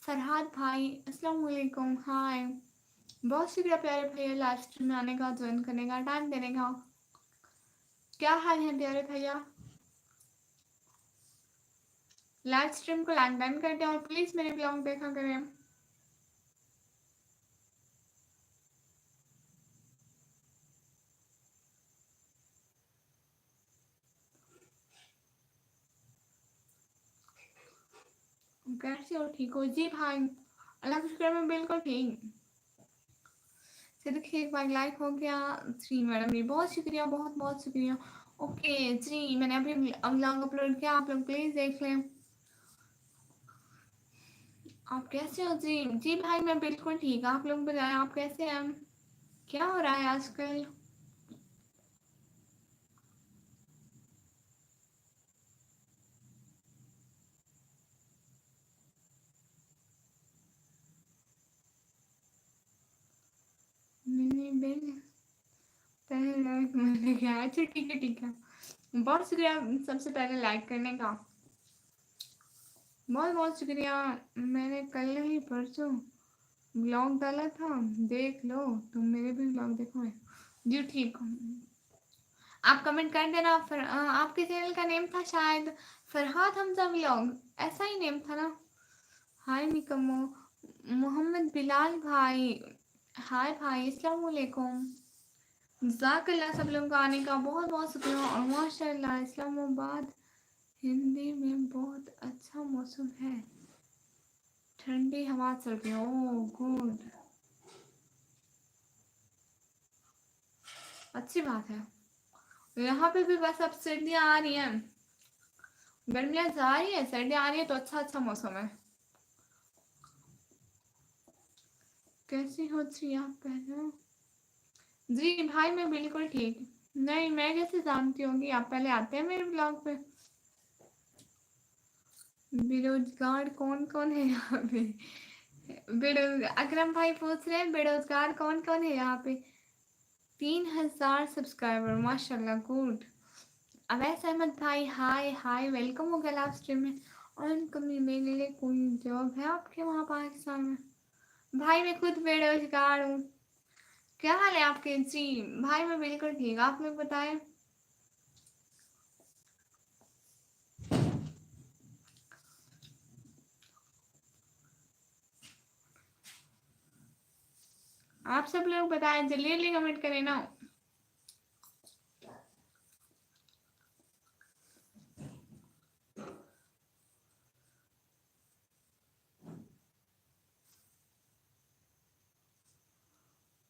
फरहाद भाई अस्सलाम वालेकुम। हाय, बहुत शुक्रिया प्यारे भैया लाइव स्ट्रीम में आने का, ज्वाइन करने का, टाइम देने का। क्या हाल है प्यारे भैया? लाइव स्ट्रीम को लाइक डन करते हैं और प्लीज मेरे ब्लॉग देखा करें। कैसे हो? ठीक हो जी भाई? अल्लाह का शुक्र, मैं बिल्कुल ठीक। सिद्दीक एक बार लाइक हो गया। जी मैडम जी, बहुत शुक्रिया, बहुत बहुत शुक्रिया। ओके जी, मैंने अभी ब्लॉग अपलोड किया, आप लोग प्लीज देख लें। आप कैसे हो जी? जी भाई मैं बिल्कुल ठीक। आप लोग बताएं, आप कैसे हैं? क्या हो रहा है आजकल? मैंने बिल पहले लाइक मैंने किया। अच्छा ठीक है ठीक है। बहुत शुक्रिया सबसे पहले लाइक करने का। बहुत बहुत शुक्रिया। मैंने कल नहीं परसों ब्लॉग डाला था, देख लो। तुम मेरे भी ब्लॉग देखो जी। ठीक। आप कमेंट कर देना। आपके चैनल का नेम था शायद फरहाद हमजा व्लॉग, ऐसा ही नेम था ना? हाय निकम्मो। मोहम्मद बिलाल भाई, हाय भाई, अस्सलाम वालेकुम। जज़ाकल्लाह सब लोगों का आने का, बहुत बहुत शुक्रिया। और माशाल्लाह इस्लामाबाद हिंदी में बहुत अच्छा मौसम है, ठंडी हवा चल रही है। ओह गुड, अच्छी बात है। यहाँ पे भी बस अब सर्दियाँ आ रही हैं, गर्मियाँ जा रही है, सर्दियाँ आ रही है, तो अच्छा अच्छा मौसम है। कैसी हो जी आप पहले? जी भाई मैं बिल्कुल ठीक। नहीं, मैं कैसे जानती होंगी? आप पहले आते हैं मेरे ब्लॉग पे। बेरोजगार कौन कौन है यहाँ पे? अकरम भाई पूछ रहे हैं बेरोजगार कौन कौन है यहाँ पे। 3000 सब्सक्राइबर, माशाल्लाह, गुड। अवैस अहमद भाई, हाय हाय, वेलकम हो गया लाइव स्ट्रीम में। और कभी मेरे लिए कोई जॉब है आपके वहाँ पाकिस्तान में? भाई मैं खुद बेरोजगार हूँ। क्या हाल है आपके? जी भाई मैं बिल्कुल ठीक, आप लोग बताएं। आप सब लोग बताएं, जल्दी जल्दी कमेंट करें ना।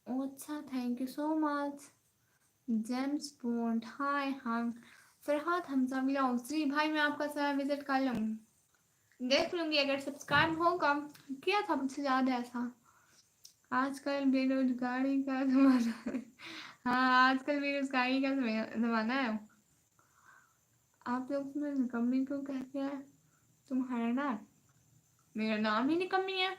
अच्छा, thank you so much. James Bond, hi hi. Farhad Hamza vlog, जी भाई मैं आपका सारा विजिट कर लूँगी, देख लूँगी अगर सब्सक्राइब होगा। किया था मुझसे याद है ऐसा। आजकल बेरोजगारी का जमाना है। हाँ आजकल बेरोजगारी का जमाना है। आप लोग उसमें निकम्मी क्यों कहते हैं? तुम्हारा नाम, मेरा नाम ही निकम्मी है।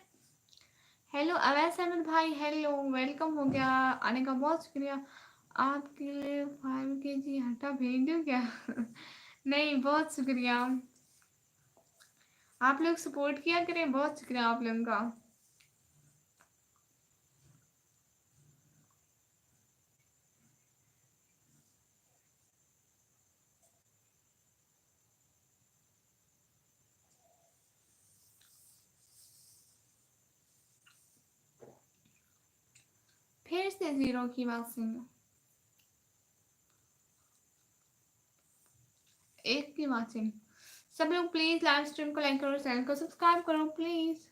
हेलो अवैस अहमद भाई, हेलो, वेलकम हो गया, आने का बहुत शुक्रिया। आपके लिए 5 kg आटा भेज दूँ क्या? नहीं, बहुत शुक्रिया। आप लोग सपोर्ट किया करें, बहुत शुक्रिया आप लोगों का। फिर से जीरो की बात सुनो, एक की बात सुनो। सब लोग प्लीज लाइव स्ट्रीम को लाइक करो, चैनल को सब्सक्राइब करो प्लीज।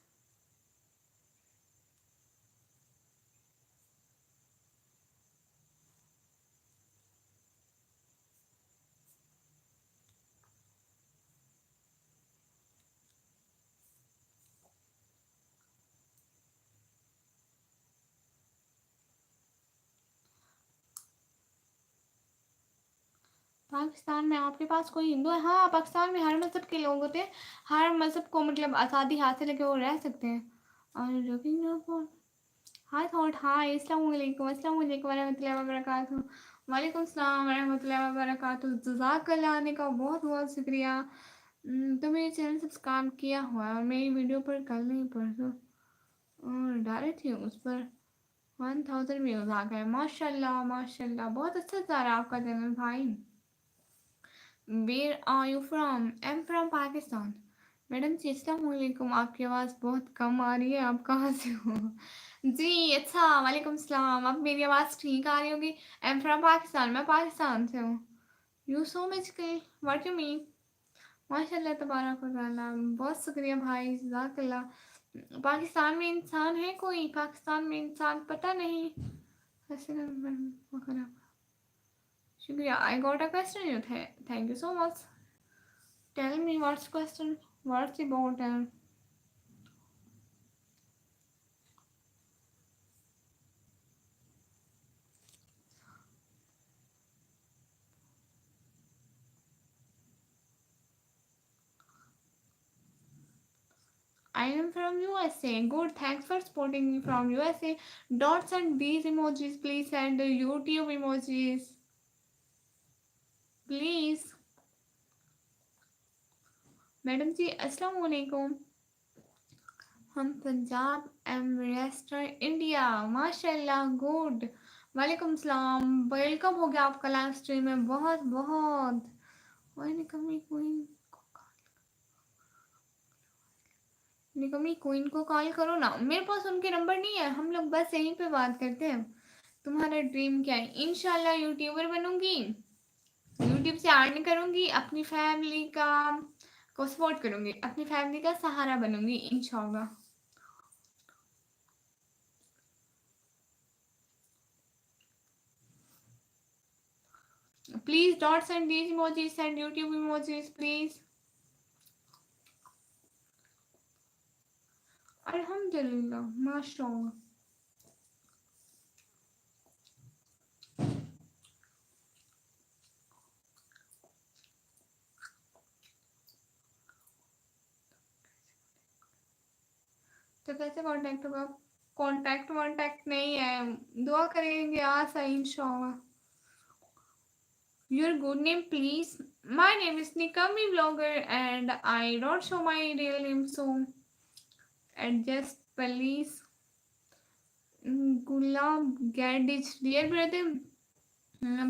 पाकिस्तान में आपके पास कोई हिंदू है? हाँ पाकिस्तान में हर मजहब के लोग होते हैं, हर मजहब को मतलब आज़ादी हासिल है कि वो रह सकते हैं। और रविंद्र को हाय थॉट, हाय अस्सलाम वालेकुम, अस्सलाम वालेकुम वरहमतुल्लाहि वबरकातुहू। वालेकुम सलाम वरहमतुल्लाहि वबरकातुहू। जज़ाकल्लाह आने का बहुत बहुत शुक्रिया। तो मेरे चैनल सब्सक्राइब किया हुआ है और मेरी वीडियो पर कल नहीं परसों और डाली थी, उस पर 1000 व्यूज आ गए। माशाल्लाह माशाल्लाह, बहुत अच्छा जा रहा है आपका चैनल भाई। Where are you from? I am from Pakistan. Madam जी अस्सलाम वालेकुम, आपकी आवाज़ बहुत कम आ रही है, आप कहाँ से हो? जी अच्छा, वालेकुम सलाम। अब मेरी आवाज़ ठीक आ रही होगी। आई एम फ्रॉम पाकिस्तान, मैं पाकिस्तान से हूँ। You so magical, what you mean? माशाल्लाह तबारकल्लाह, बहुत शुक्रिया भाई, जज़ाकल्लाह। पाकिस्तान में इंसान है कोई? पाकिस्तान में इंसान पता नहीं। शुक्रिया। I got a question you थे, thank you so much. Tell me what's question, what's about I am from USA. Good, thanks for supporting me from USA. Dots and these emojis, please send YouTube emojis. Please. Madam जी अस्सलाम वालेकुम, हम पंजाब एमरेस्टर India. माशाल्लाह, good. वालेकुम सलाम, welcome हो गया आपका लाइव स्ट्रीम में, बहुत बहुत। निकमी क्वीन, निकमी क्वीन को कॉल करो ना। मेरे पास उनके नंबर नहीं है, हम लोग बस यहीं पे बात करते हैं। तुम्हारा ड्रीम क्या है? इंशाल्लाह यूट्यूबर बनूंगी, यूट्यूब से अर्न करूंगी, अपनी फैमिली का को सपोर्ट करूंगी, अपनी फैमिली का सहारा बनूंगी इंशाल्लाह। Please don't send these emojis, send YouTube emojis, please. अल्हम्दुलिल्लाह, माशाअल्लाह। तो कैसे कांटेक्ट होगा? कांटेक्ट वांटेक्ट नहीं है, दुआ करेंगे आशा इंशाल्लाह। Your good name, please. My name is Nikami Vlogger and I don't show my real name, so adjust please. Gulab Gadich, dear brother,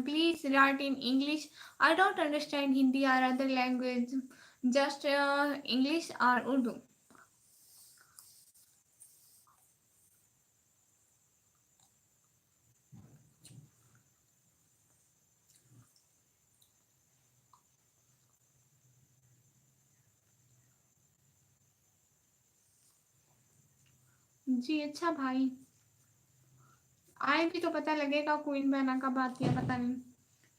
please write in English. I don't understand Hindi or other language, just English or Urdu. जी अच्छा भाई, आएगी तो पता लगेगा। Queen बहना कब आती है पता नहीं।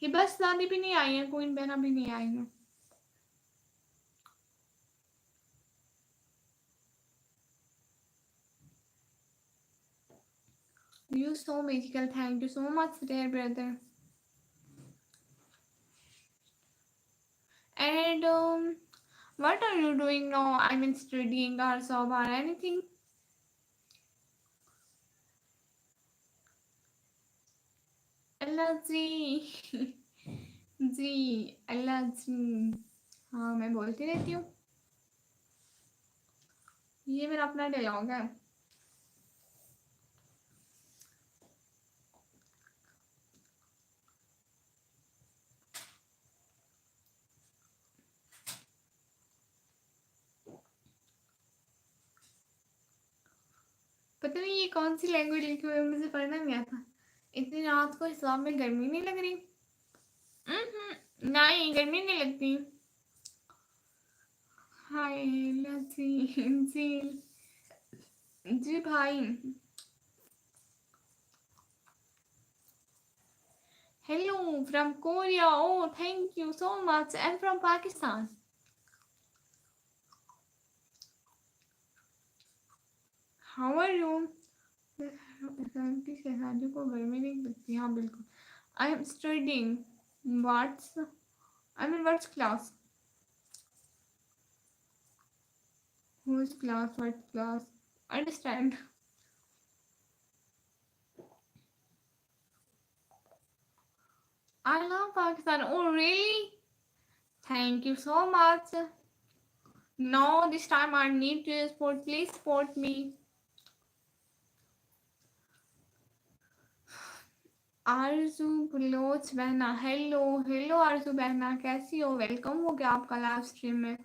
हिबा सादी भी नहीं आई है, क्वीन बहना भी नहीं आई है। You so magical, thank you so much, dear brother. And what are you doing now? I mean, studying or job or anything? अल्लाह जी जी, अल्लाह जी। हाँ, मैं बोलती रहती हूँ, ये मेरा अपना डायलॉग है। पता नहीं ये कौन सी लैंग्वेज लिखी हुई है, मुझे पढ़ना नहीं आता। इतनी रात को हिसाब में गर्मी नहीं लग रही? नहीं, गर्मी नहीं लगती। हाय लजी जी, जी भाई। Hello from Korea, oh thank you so much. I am from Pakistan. How are you? शहजादी को गर्मी नहीं लगती? हाँ बिल्कुल। I am studying what's, I mean what's class? Whose class? What class? Understand? I love Pakistan. Oh, really? Thank you so much. No, this time I need to support. Please support me. Aarzoo Bloch बहना, hello hello आरजू बहना, कैसी हो? Welcome हो गया आपका live stream में।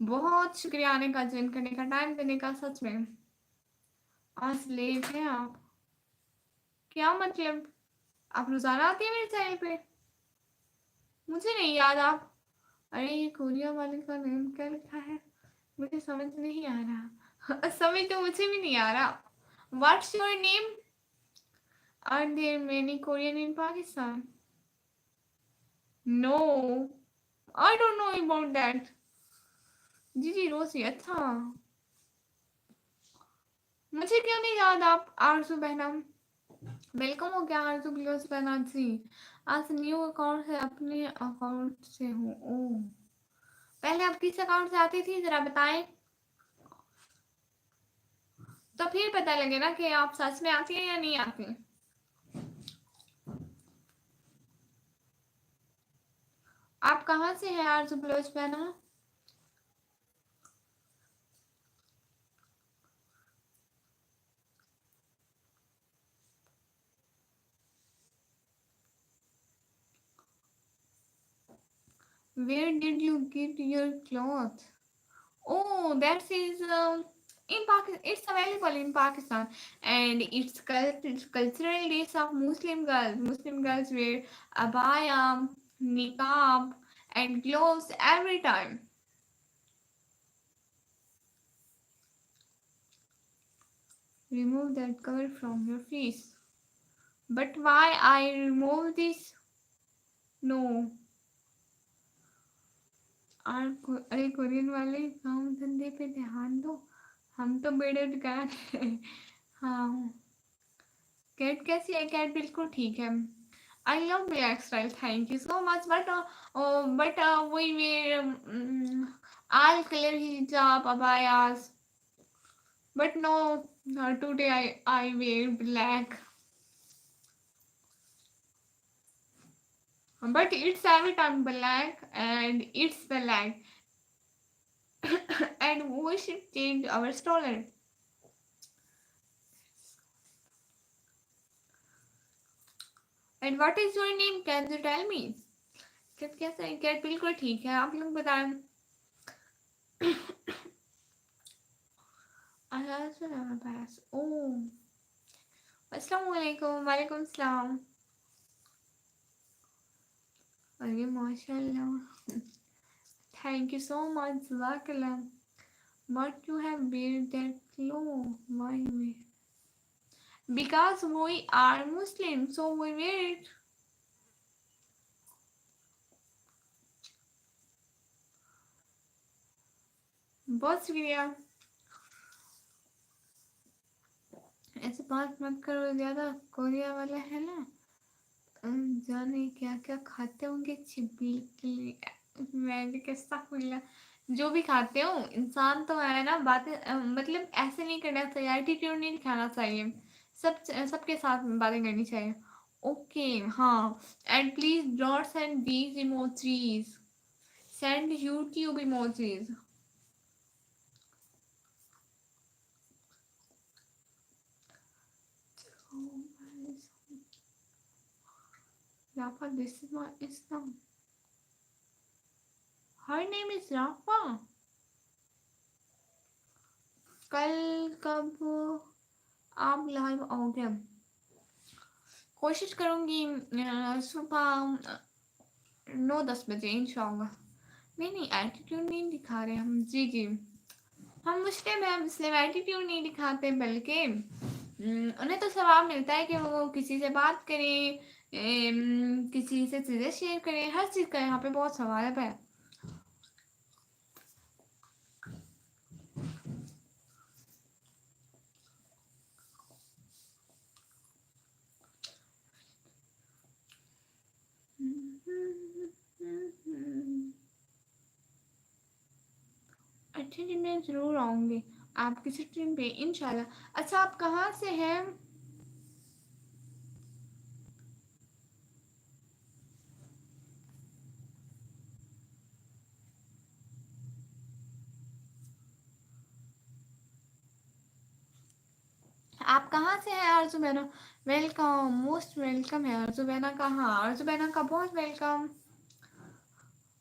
बहुत शुक्रिया आने का, ज्वाइन करने का, टाइम देने का। सच में आज लेट है आप? क्या मतलब? आप रोजाना आती है मेरे चैनल पे? मुझे नहीं याद आप। अरे ये कोरिया वाले का नेम क्या लिखा है? मुझे समझ नहीं आ रहा। समझ तो मुझे भी नहीं आ रहा। What's your name? Are there many Korean in Pakistan? No, I don't know about that. जी जी रोजी, अच्छा। मुझे क्यों नहीं याद आप? आरजू बहना वेलकम हो गया। आरजू ग्लोस बहना जी, आज न्यू अकाउंट है, अपने अकाउंट से हूँ। ओ, पहले आप किस अकाउंट से आती थी जरा बताएं, तो फिर पता लगे ना कि आप सच में आती हैं या नहीं आती। आप कहाँ से हैं आरजू ग्लोस बहना? Where did you get your cloth? Oh, that is in Pakistan. It's available in Pakistan, and it's cultural days of Muslim girls. Muslim girls wear abaya, niqab, and gloves every time. Remove that cover from your face. But why I remove this? No. अरे Korean वाले काम धंधे पे ध्यान दो, हम तो बेरोजगार हैं। हाँ, कैट कैसी है? कैट बिल्कुल ठीक है। I love black style. Thank you so much. But we wear all color hijab, abayas. But no, today I wear black. But it's every time black, and it's black. And we should change our story. And what is your name? Can you tell me? Cat कैसा है? Cat बिल्कुल ठीक है, आप लोग बताएं। ओह, अस्सलाम वालेकुम। वालेकुम सलाम। अरे माशाल्लाह, थैंक यू सो मच, जज़ाकल्लाह। But you have wear that low. Why we? Because we are Muslim, so we wear it. बहुत शुक्रिया। ऐसे बात मत करो ज्यादा, कोरिया वाला है ना, जाने क्या क्या खाते होंगे। छिपली मैंने कैसा खुला, जो भी खाते हो इंसान तो है ना, बातें मतलब ऐसे नहीं करना चाहिए, एटीट्यूड नहीं दिखाना चाहिए, सबके साथ बातें करनी चाहिए। ओके, हाँ। And please don't send these emojis, send YouTube emojis. Rafa, this is my Islam. Her name is Rafa. कल कब आप लाइव आओगे? कोशिश करूंगी सुबह 9-10 बजे इंशाल्लाह। नहीं नहीं, एटीट्यूड नहीं दिखा रहे हम। जी जी, हम मुस्लिम हैं, मुस्लिम एटीट्यूड नहीं दिखाते, बल्कि उन्हें तो सवाब मिलता है कि वो किसी से बात करें, किसी से चीज़ें शेयर करें, हर चीज़ का यहाँ पे बहुत सवाब है। अच्छे दिन में ज़रूर आऊँगी आपकी स्ट्रीम पे इंशाल्लाह। अच्छा, आप कहाँ से हैं? आप कहाँ से हैं आरज़ू बहना? वेलकम, मोस्ट वेलकम है आरज़ू बहना। कहाँ आरज़ू बहना का बहुत वेलकम।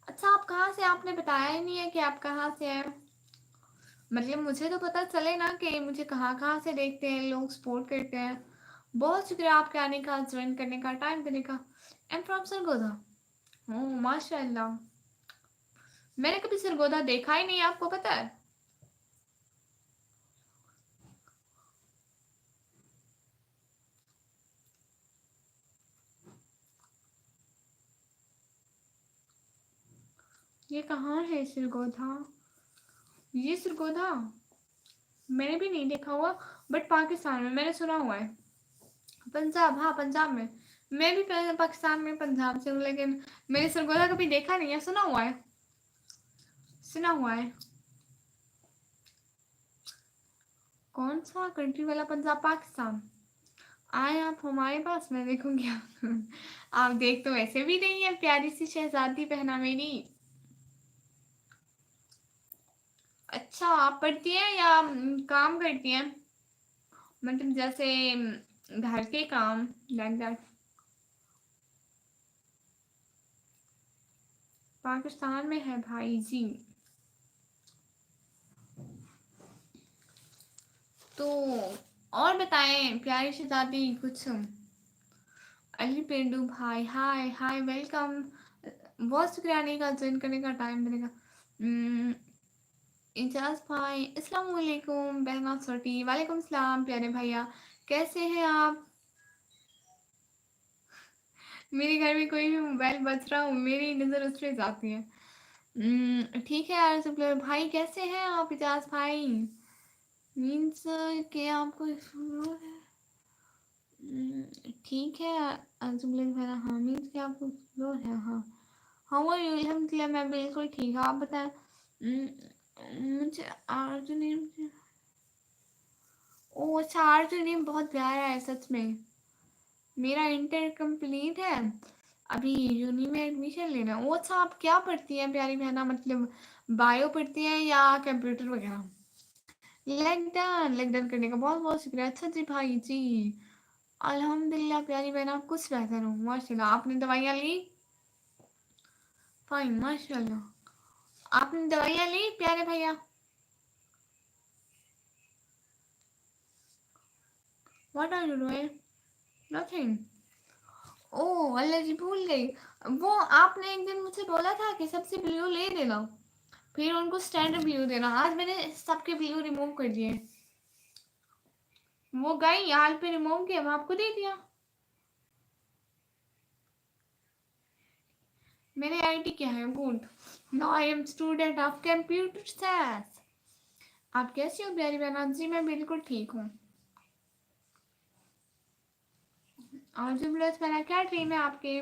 अच्छा आप कहाँ से, आपने बताया ही नहीं है कि आप कहाँ से हैं। मतलब मुझे तो पता चले ना कि मुझे कहाँ कहाँ से देखते हैं लोग, सपोर्ट करते हैं। बहुत शुक्रिया आपके आने का, ज्वाइन करने का, टाइम देने का। Am from Sargodha. ओह माशाल्लाह, मैंने कभी सरगोधा देखा ही नहीं, आपको पता है? ये कहाँ है सरगोधा? ये सरगोधा मैंने भी नहीं देखा हुआ, बट पाकिस्तान में मैंने सुना हुआ है। पंजाब, हाँ पंजाब में। मैं भी पाकिस्तान में पंजाब से हूँ, लेकिन मैंने सरगोधा कभी देखा नहीं है, सुना हुआ है, सुना हुआ है। कौन सा कंट्री वाला पंजाब? पाकिस्तान। आए आप हमारे पास, मैं देखूंगी आप। आप देख तो वैसे भी नहीं है, प्यारी सी शहजादी बहना मेरी। अच्छा आप पढ़ती हैं या काम करती हैं? मतलब जैसे घर के काम, लाइक दैट। पाकिस्तान में है भाई जी। तो और बताएं प्यारी शहजादी कुछ। अली पेंडू भाई, हाय हाय, वेलकम। बहुत शुक्रिया आने का, ज्वाइन करने का, टाइम देने का। इजाज भाई अस्सलाम वालेकुम। बहना छोटी, वालेकुम सलाम प्यारे भैया, कैसे हैं आप? मेरे घर में कोई भी मोबाइल बज रहा हो, मेरी नज़र उस पर जाती है। ठीक है यार सब लोग। भाई कैसे हैं आप इजाज भाई? मीन्स के आपको ठीक है। अल्हम्दुलिल्लाह मेरा, हाँ मीन्स कि आपको लो है, हाँ। How are you? अल्हम्दुलिल्लाह मैं बिल्कुल ठीक हूँ, आप बताएं। मुझे अर्जुन, ओ अच्छा अर्जुन बहुत प्यारा है सच में। मेरा इंटर कंप्लीट है, अभी यूनी में एडमिशन लेना है। ओ अच्छा आप क्या पढ़ती हैं प्यारी बहना, मतलब बायो पढ़ती हैं या कंप्यूटर वगैरह? लेग डन करने का बहुत बहुत शुक्रिया। अच्छा जी भाई जी, अल्हम्दुलिल्लाह प्यारी बहना, आप कुछ बेहतर हो माशाल्लाह। आपने दवाइयाँ ली? फाइन माशाल्लाह। आपने दवाइयाँ ली प्यारे भैया? What are you doing? Nothing. Oh अल्लाह जी, भूल गई। वो आपने एक दिन मुझे बोला था कि सबसे ब्लू ले लेना, फिर उनको स्टैंडर्ड ब्लू देना। आज मैंने सबके ब्लू रिमूव कर दिए। वो गई हाल पे रिमूव किया, मैं आपको दे दिया। मैंने आईटी किया है, good. Now I am student of computer science. आप कैसी हो प्यारी बहना? जी मैं बिल्कुल ठीक हूँ। और जो प्लस मेरा क्या ड्रीम है आपके?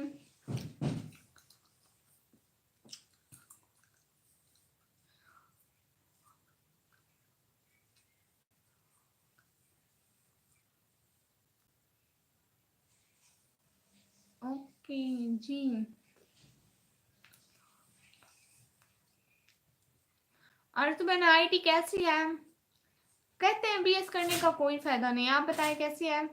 ओके जी। और तो मैंने आईटी कैसी है? कहते हैं बीएस करने का कोई फायदा नहीं, आप बताएं कैसी है?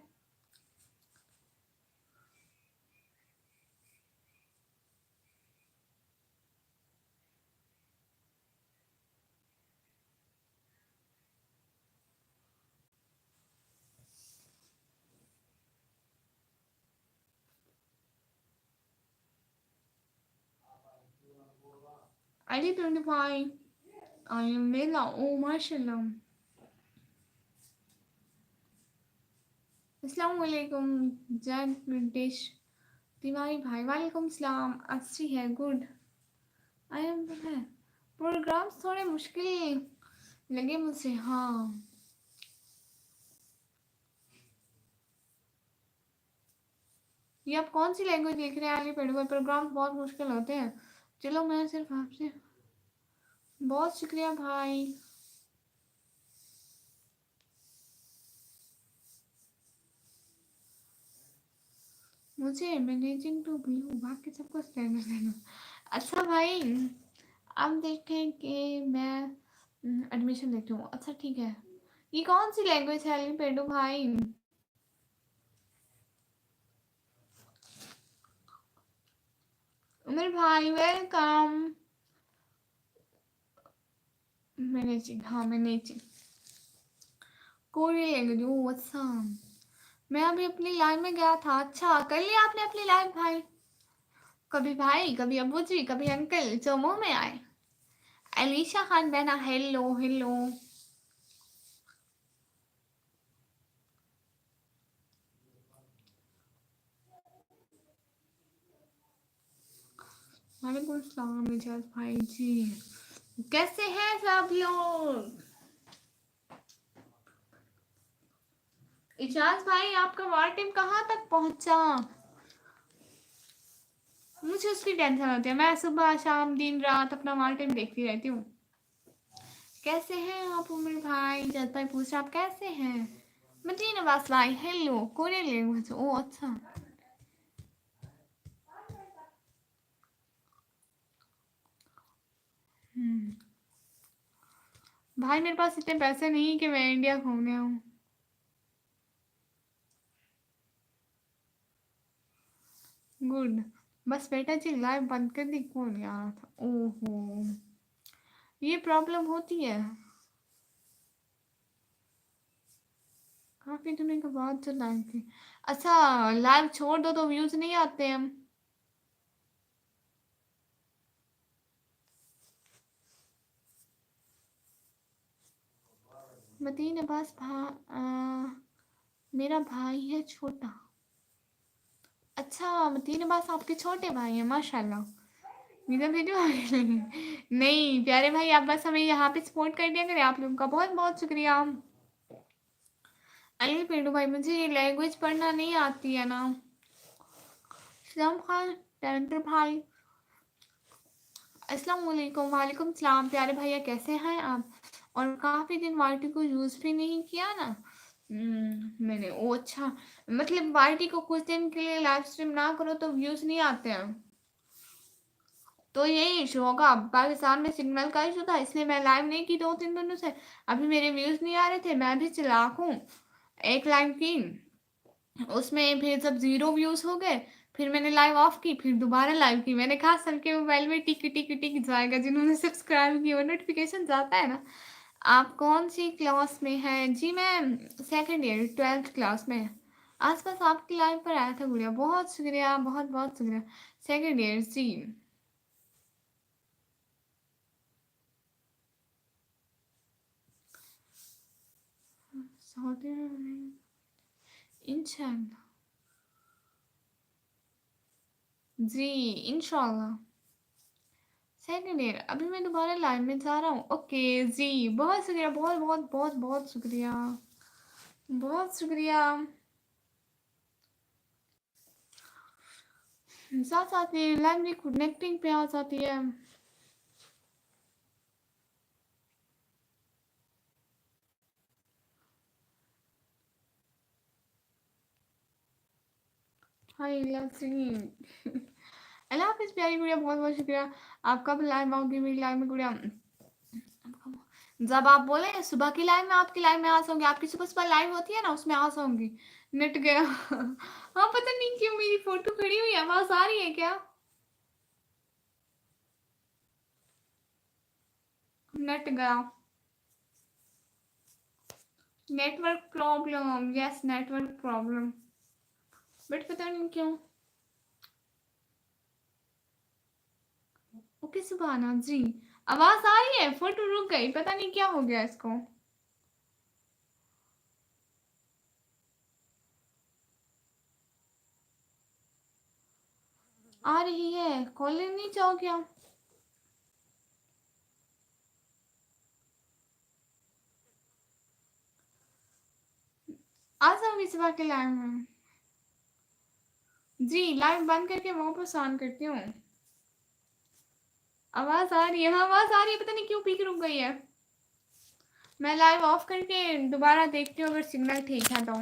आईटी 25। आई एम मेला, ओ माशाल्लाह। अस्सलाम वालेकुम। जैन ब्रिटिश तिवारी भाई, वालेकुम सलाम। अच्छी है, गुड। आई एम है। प्रोग्राम्स थोड़े मुश्किल लगे मुझे, हाँ। ये आप कौन सी लैंग्वेज लिख रहे हैं? आली पेड़ में प्रोग्राम्स बहुत मुश्किल होते हैं। चलो मैं सिर्फ आपसे, बहुत शुक्रिया भाई। मुझे मैनेजिंग टू ब्लू, बाकी सबको स्टैंडर्ड देना। अच्छा भाई, अब देखें कि मैं एडमिशन लेती हूँ। अच्छा ठीक है, ये कौन सी लैंग्वेज है अली पेडू भाई? मेरे भाई वेलकम। मैंने कोरियन लैंग्वेज। ओ अच्छा, मैं अभी अपनी लाइव में गया था। अच्छा कर लिया आपने अपनी लाइव भाई? कभी भाई, कभी अब्बू जी, कभी अंकल जो मुंह में आए। अलीशा खान बहना हेलो हेलो। वालेकुम सलाम इजाज भाई जी, कैसे हैं सब लोग? इजाज भाई आपका वार टीम कहाँ तक पहुंचा? मुझे उसकी टेंशन होती है, मैं सुबह शाम दिन रात अपना वार टीम देखती रहती हूँ। कैसे हैं आप उमर भाई? जज भाई पूछ रहा आप कैसे हैं? मदीन अब्बास भाई हेलो। कोरियन लैंग्वेज, ओ अच्छा। भाई मेरे पास इतने पैसे नहीं कि मैं इंडिया घूमने आऊँ। गुड। बस बेटा जी लाइव बंद कर दी, कौन यार था? ओहो, ये प्रॉब्लम होती है। काफी दिनों के बाद जो लाइव थी। अच्छा लाइव छोड़ दो तो व्यूज नहीं आते हैं। मदीन अब्बास मेरा भाई है छोटा। अच्छा मदीन अब्बास आपके छोटे भाई हैं, माशाल्लाह। मेरा वीडियो नहीं प्यारे भाई, आप बस हमें यहाँ पे सपोर्ट कर दिया करें, आप लोगों का बहुत बहुत शुक्रिया। अनिल पेंडू भाई मुझे ये लैंग्वेज पढ़ना नहीं आती है ना। सलाम खान टेंटर भाई, अस्सलाम वालेकुम। वालेकुम सलाम प्यारे भैया, कैसे हैं आप? और काफ़ी दिन वाईटी को यूज़ भी नहीं किया ना। मैंने ओ अच्छा, मतलब वाईटी को कुछ दिन के लिए लाइव स्ट्रीम ना करो तो व्यूज़ नहीं आते हैं। तो यही इशू होगा, पाकिस्तान में सिग्नल का इशू था इसलिए मैं लाइव नहीं की 2-3 दिनों से। अभी मेरे व्यूज़ नहीं आ रहे थे, मैं भी चालाक हूँ। एक लाइव की, उसमें फिर जब 0 व्यूज़ हो गए, फिर मैंने लाइव ऑफ की, फिर दोबारा लाइव की। मैंने कहा सबके मोबाइल में टिक टिक टिक जाएगा, जिन्होंने सब्सक्राइब किया, नोटिफिकेशन जाता है ना। आप कौन सी क्लास में हैं? जी मैं सेकंड ईयर 12th क्लास में। आसपास आपकी लाइव पर आया था गुड़िया, बहुत शुक्रिया, बहुत बहुत शुक्रिया। सेकंड ईयर जी। इंशाल्लाह जी, इंशाल्लाह। सेकंड ईयर, अभी मैं दोबारा लाइव में जा रहा हूँ। ओके जी, बहुत शुक्रिया, बहुत बहुत बहुत बहुत शुक्रिया, बहुत शुक्रिया। साथ साथ में लाइव में कनेक्टिंग पे आ जाती है। हाय लव अल्लाह हाफिज़ प्यारी गुड़िया, बहुत बहुत शुक्रिया। आप कब लाइव आओगी मेरी लाइव में गुड़िया? जब आप बोले सुबह की लाइव में, आपकी लाइव में आ जाऊंगी। आपकी सुबह सुबह लाइव होती है ना, उसमें आ जाऊंगी। नेट गया हाँ पता नहीं क्यों मेरी फोटो खड़ी हुई है, आवाज आ रही है क्या? नेट गया, network problem, yes network problem, but पता नहीं क्यों। ओके सुभाना जी, आवाज आ रही है, फोटो रुक गई, पता नहीं क्या हो गया इसको। आ रही है, कॉल नहीं चाहो क्या? आ जाऊंगी सुबह के लाइव में जी। लाइव बंद करके वापस ऑन करती हूँ। आवाज आ रही है, हाँ आवाज आ रही है, पता नहीं क्यों पीक रुक गई है। मैं लाइव ऑफ करके दोबारा देखती हूँ अगर सिग्नल ठीक है तो।